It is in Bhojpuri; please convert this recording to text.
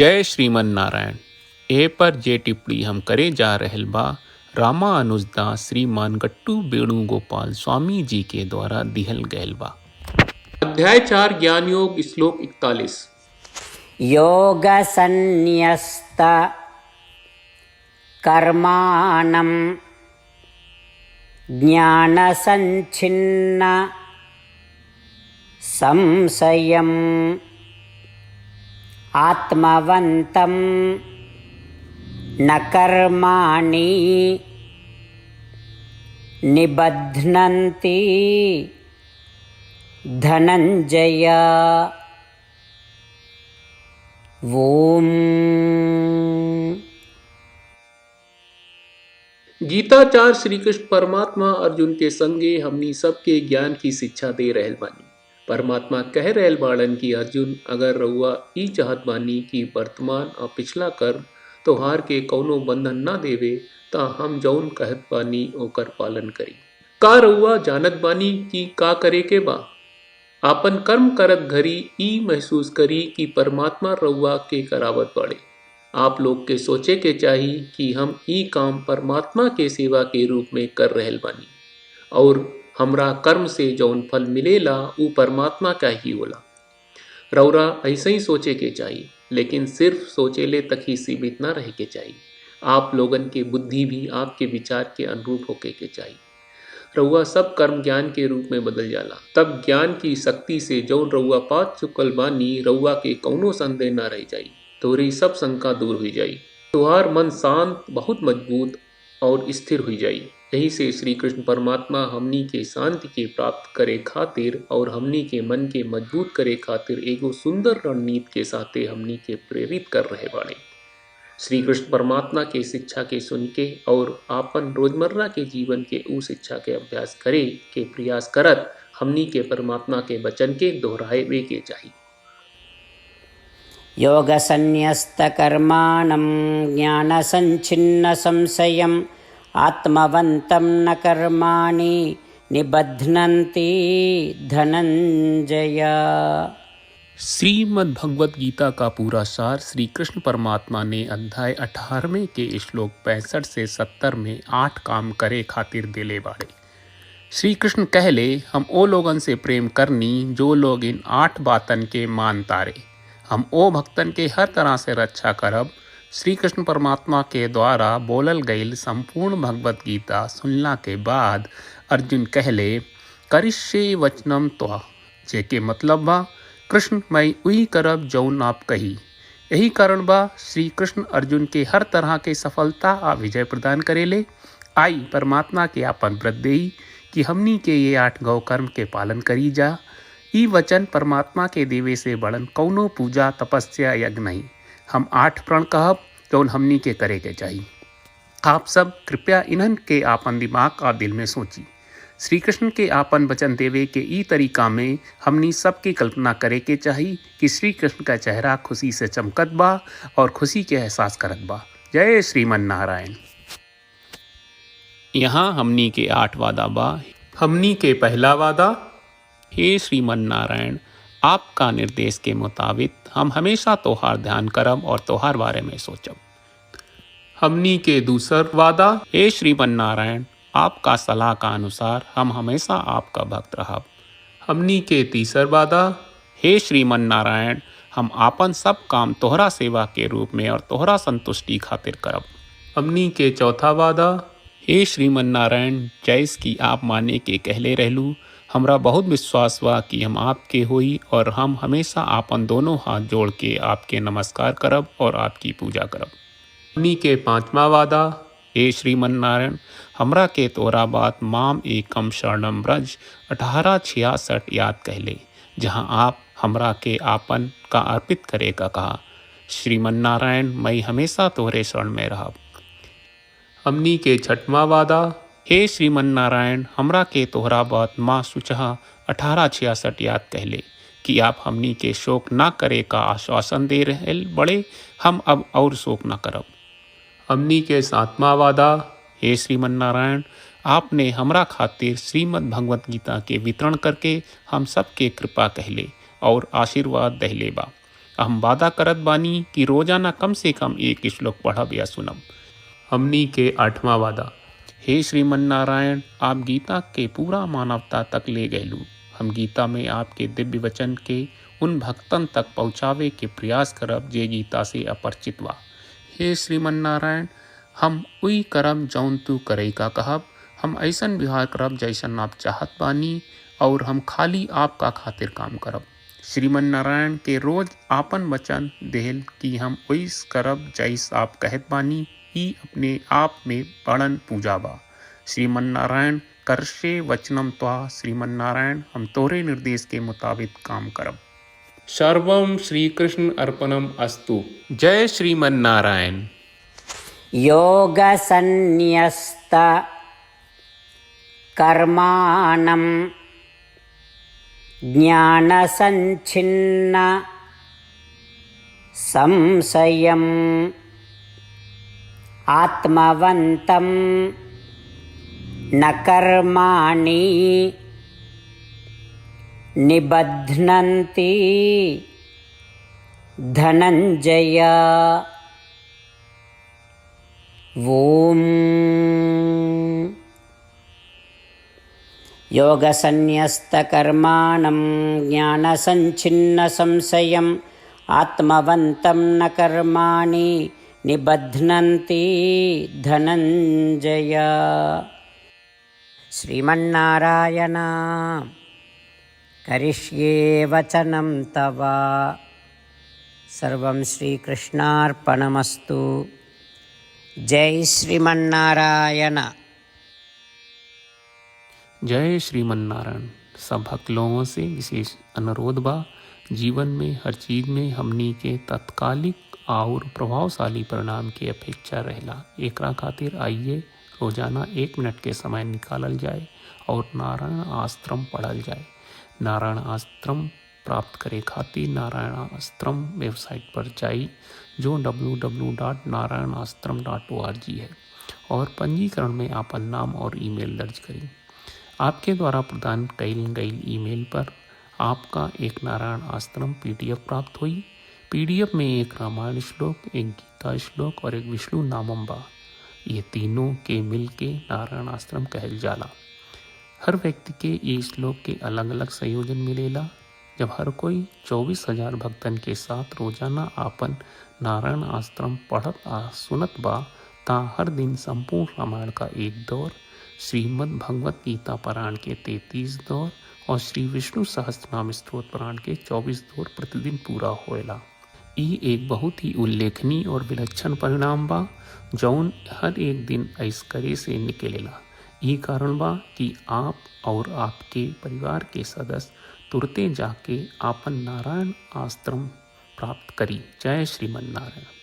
जय श्रीमन नारायण। ए पर जे टिप्पणी हम करे जा रहल बा रामानुजदास श्रीमान गट्टू वेणुगोपाल स्वामी जी के द्वारा दिहल गयल बा। अध्याय 4 ज्ञान योग श्लोक 41। योग संन्यस्त कर्माणं ज्ञान संच्छिन्न संशयम् आत्मवन्तं न कर्माणि निबध्नन्ति धनंजय। ओम। गीताचार्य श्री कृष्ण परमात्मा अर्जुन के संगे हमनी सबके ज्ञान की शिक्षा दे रहल बानी। परमात्मा कह रहल बाड़न कि अर्जुन, अगर रउआ ई चाहत बानी कि वर्तमान और पिछला कर्म तोहार के कौनो बंधन ना देवे ता हम जौन कहत बानी ओकर पालन करी। का रउआ जानत बानी कि का करे के बा? आपन कर्म करत घरी ई महसूस करी कि परमात्मा रउआ के करावत बाड़े। आप लोग के सोचे के चाही कि हम ई काम परमात्मा के सेवा के रूप में कर रहल बानी और हमरा कर्म से जौन फल मिलेला ऊ परमात्मा का ही होला। रउरा ऐसे ही सोचे के चाहिए, लेकिन सिर्फ सोचेले तक ही सीमित ना रहे के चाहिए। आप लोगन के बुद्धि भी आपके विचार के अनुरूप होके के चाहिए। रउआ सब कर्म ज्ञान के रूप में बदल जाला। तब ज्ञान की शक्ति से जौन रउआ पा चुकल बानी रउआ के कौनो संदेह ना रह जाई। तोरी सब शंका दूर हुई जाई। तुहार मन शांत, बहुत मजबूत और स्थिर हुई जाई। यही से श्री कृष्ण परमात्मा हमनी के शांति के प्राप्त करे खातिर और हमनी के मन के मजबूत करे खातिर एगो सुंदर रणनीति के साथे हमनी के प्रेरित कर रहे बाड़े। श्री कृष्ण परमात्मा के शिक्षा के सुन के और आपन रोजमर्रा के जीवन के ऊ शिक्षा के अभ्यास करे के प्रयास करत हमनी के परमात्मा के वचन के दोहराए वे के चाहिए। योग संन्यस्त कर्माणं ज्ञान संच्छिन्न संशयम् आत्मवन्तं न कर्माणि निबध्नन्ति धनंजय। श्रीमद् भगवत गीता का पूरा सार श्री कृष्ण परमात्मा ने अध्याय 18वें के श्लोक 65 से 70 में 8 काम करे खातिर दिले बाड़े। श्री कृष्ण कहले, हम ओ लोगन से प्रेम करनी जो लोग इन 8 बातन के मान तारे। हम ओ भक्तन के हर तरह से रक्षा करब। श्री कृष्ण परमात्मा के द्वारा बोलल गईल संपूर्ण भगवत गीता सुनला के बाद अर्जुन कहले, करिष्ये वचनम त्वा, जेके मतलब बा कृष्ण मैं उही करब जौन आप कही। यही कारण बा श्री कृष्ण अर्जुन के हर तरह के सफलता आ विजय प्रदान करेले। आई परमात्मा के आपन व्रत देई कि हमनी के ये 8 गौ कर्म के पालन करी जा। ई वचन परमात्मा के देवे से बड़न कौनो पूजा तपस्या यज्ञ नहीं। हम 8 प्रण कहब जौन हमनी के करे के चाहिए। आप सब कृपया इन्हन के आपन दिमाग और दिल में सोची। श्री कृष्ण के आपन वचन देवे के ई तरीका में हमनी सबकी कल्पना करे के चाहिए कि श्री कृष्ण का चेहरा खुशी से चमकत बा और खुशी के एहसास करत बा। जय श्रीमन नारायण। यहाँ हमनी के 8 वादा बा। हमनी के पहला वादा, हे श्रीमन नारायण, आपका निर्देश के मुताबिक हम हमेशा तोहार ध्यान करब और तोहार बारे में सोचब। हमनी के दूसर वादा, हे श्रीमन नारायण, आपका सलाह का अनुसार हम हमेशा आपका भक्त रहब। हमनी के तीसर वादा, हे श्रीमन नारायण, हम आपन सब काम तोहरा सेवा के रूप में और तोहरा संतुष्टि खातिर करब। हमनी के चौथा वादा, हे श्रीमन नारायण, जैस की आप माने के कहले रहलू, हमरा बहुत विश्वास बा कि हम आपके होई और हम हमेशा आपन दोनों हाथ जोड़ के आपके नमस्कार करब और आपकी पूजा करब। हमनी के 5वां वादा, हे श्रीमन नारायण, हमरा के तोरा बात माम एकम शरणम ब्रज 1866 याद कहले, जहाँ आप हमरा के आपन का अर्पित करे का कहा। श्रीमन नारायण, मैं हमेशा तोहरे शरण में रहब। हमनी के 6वां वादा, हे श्रीमन नारायण, हमरा के तोहरा बात माँ सुचहा 1866 याद कहले कि आप हमनी के शोक ना करे का आश्वासन दे रहे बड़े। हम अब और शोक ना करब। हमनी के 7वां वादा, हे श्रीमन नारायण, आपने हमरा खातिर श्रीमद् भगवत गीता के वितरण करके हम सब के कृपा कहले और आशीर्वाद दहले बा। हम वादा करत बानी कि रोजाना कम से कम एक श्लोक पढ़ब या सुनब। हमनी के 8वां वादा। हे श्रीमन नारायण, आप गीता के पूरा मानवता तक ले गयलू। हम गीता में आपके दिव्य वचन के उन भक्तन तक पहुँचावे के प्रयास करब जे गीता से अपरिचित बा। हे श्रीमन नारायण, हम उई करब जौन तू करे का कहब। हम ऐसन व्यवहार करब जैसन आप चाहत बानी और हम खाली आपका खातिर काम करब। श्रीमन नारायण के रोज आपन वचन देहल कि हम ओइस करब जैस आप कहत बानी, ही अपने आप में बड़न पूजा बा। श्रीमन नारायण, करशे वचनम त्वा। श्रीमन नारायण, हम तोरे निर्देश के मुताबिक काम करब। सर्वम श्री कृष्ण अर्पणम अस्तु। जय श्रीमन नारायण। योगसन्न्यस्त कर्माणं ज्ञानसञ्छिन्न संशयम् आत्मवन्तं न कर्माणि निबध्नन्ति धनञ्जय। ओम। योगसन्न्यस्तकर्माणं ज्ञानसञ्छिन्नसंशयम् आत्मवन्तं न कर्माणि निबध्नन्ति धनञ्जय। श्रीमन्नारायण, करिष्ये वचनं तव। सर्वं श्रीकृष्णार्पणमस्तु। जय श्रीमन्नारायण। जय श्रीमन नारायण। सब भक्त लोगों से विशेष अनुरोध बा, जीवन में हर चीज में हमनी के तत्कालिक और प्रभावशाली परिणाम की अपेक्षा रहेला। एकरा खातिर आइए रोजाना 1 मिनट के समय निकालल जाए और नारायण आश्रम पढ़ल जाए। नारायण आश्रम प्राप्त करे खातिर नारायण आश्रम वेबसाइट पर जाई, जो www.narayanaashram.org है, और पंजीकरण में आपन नाम और ईमेल दर्ज करी। आपके द्वारा प्रदान कईल गई ईमेल पर आपका एक नारायण आश्रम PDF प्राप्त हुई। PDF में एक रामायण श्लोक, एक गीता श्लोक और एक विष्णु नामम बा। ये तीनों के मिल के नारायण आश्रम कहल जाला। हर व्यक्ति के ये श्लोक के अलग अलग संयोजन मिलेला। जब हर कोई 24,000 भक्तन के साथ रोजाना आपन नारायण आश्रम पढ़त आ सुनत बा, ता हर दिन संपूर्ण रामायण का 1 दौर, श्रीमद् भगवत गीता पारायण के 33 दौर और श्री विष्णु सहस्त्रनाम स्तोत्र पारायण के 24 दौर प्रतिदिन पूरा होएला। ई एक बहुत ही उल्लेखनीय और विलक्षण परिणाम बा, जौन हर एक दिन ऐसकरे से निकलेला। ई कारण बा कि आप और आपके परिवार के सदस्य तुरते जाके आपन नारायण आश्रम प्राप्त करी। जय श्रीमन नारायण।